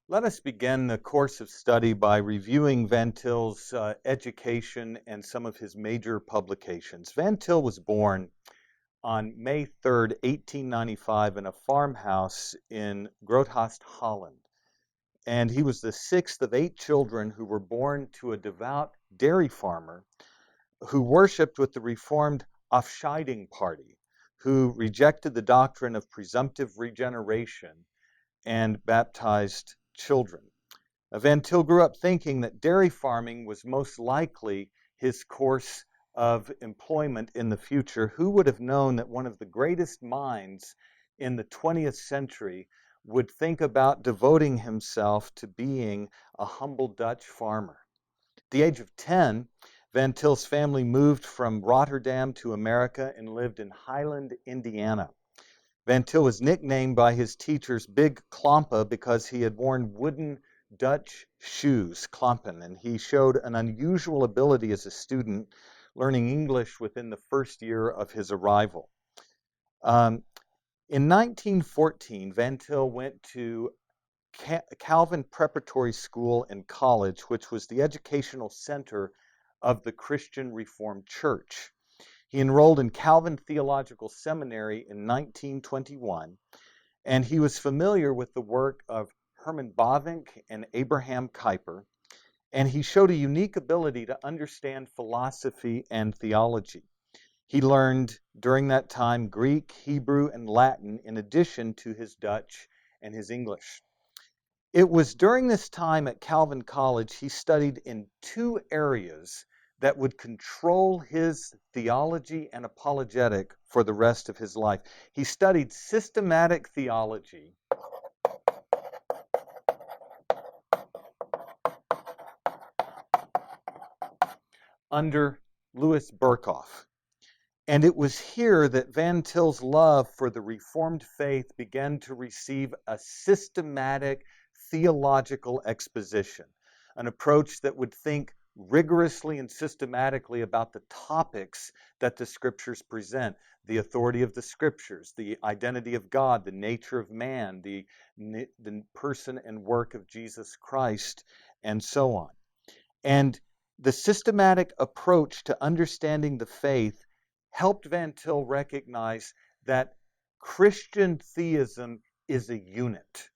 Let us begin the course of study by reviewing Van Til's education and some of his major publications. Van Til was born on May 3rd, 1895 in a farmhouse in Groothast, Holland. And he was the sixth of 8 children who were born to a devout dairy farmer who worshiped with the Reformed Afscheiding Party, who rejected the doctrine of presumptive regeneration and baptized children. Van Til grew up thinking that dairy farming was most likely his course of employment in the future. Who would have known that one of the greatest minds in the 20th century would think about devoting himself to being a humble Dutch farmer? At the age of 10, Van Til's family moved from Rotterdam to America and lived in Highland, Indiana. Van Til was nicknamed by his teachers Big Klompen because he had worn wooden Dutch shoes, klompen, and he showed an unusual ability as a student, learning English within the first year of his arrival. In 1914, Van Til went to Calvin Preparatory School and College, which was the educational center of the Christian Reformed Church. He enrolled in Calvin Theological Seminary in 1921, and he was familiar with the work of Herman Bavinck and Abraham Kuyper, and he showed a unique ability to understand philosophy and theology. He learned during that time Greek, Hebrew, and Latin in addition to his Dutch and his English. It was during this time at Calvin College he studied in 2 areas that would control his theology and apologetic for the rest of his life. He studied systematic theology under Louis Berkhof. And it was here that Van Til's love for the Reformed faith began to receive a systematic theological exposition, an approach that would think rigorously and systematically about the topics that the scriptures present: the authority of the scriptures, the identity of God, the nature of man, the person and work of Jesus Christ, and so on. And the systematic approach to understanding the faith helped Van Til recognize that Christian theism is a unit.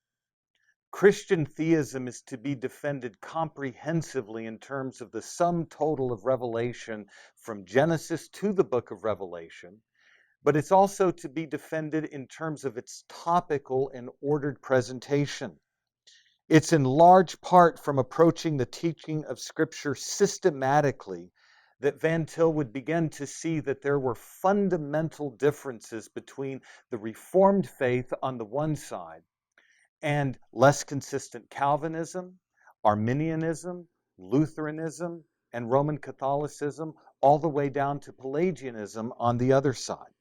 Christian theism is to be defended comprehensively in terms of the sum total of revelation from Genesis to the book of Revelation, but it's also to be defended in terms of its topical and ordered presentation. It's in large part from approaching the teaching of Scripture systematically that Van Til would begin to see that there were fundamental differences between the Reformed faith on the one side and less consistent Calvinism, Arminianism, Lutheranism, and Roman Catholicism, all the way down to Pelagianism on the other side.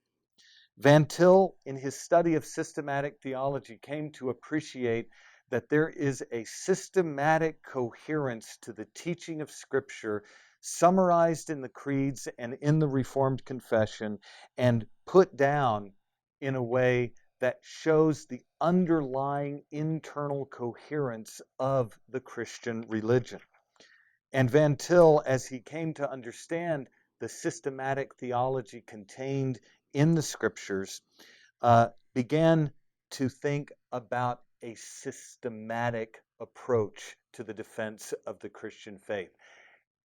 Van Til, in his study of systematic theology, came to appreciate that there is a systematic coherence to the teaching of Scripture summarized in the creeds and in the Reformed Confession and put down in a way that shows the underlying internal coherence of the Christian religion. And Van Til, as he came to understand the systematic theology contained in the Scriptures, began to think about a systematic approach to the defense of the Christian faith.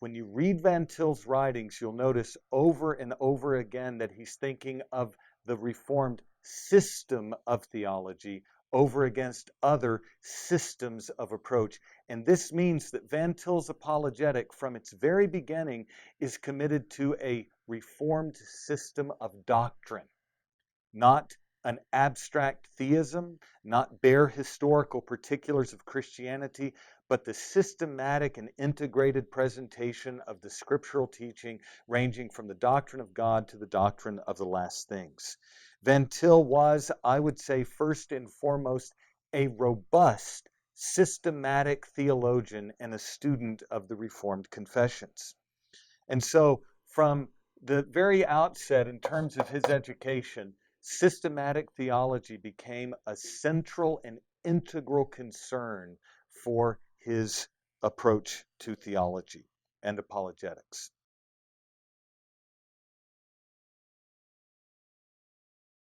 When you read Van Til's writings, you'll notice over and over again that he's thinking of the Reformed system of theology over against other systems of approach. And this means that Van Til's apologetic from its very beginning is committed to a Reformed system of doctrine, not an abstract theism, not bare historical particulars of Christianity, but the systematic and integrated presentation of the scriptural teaching ranging from the doctrine of God to the doctrine of the last things. Van Til was, I would say, first and foremost, a robust, systematic theologian and a student of the Reformed confessions. And so from the very outset, in terms of his education, systematic theology became a central and integral concern for his approach to theology and apologetics.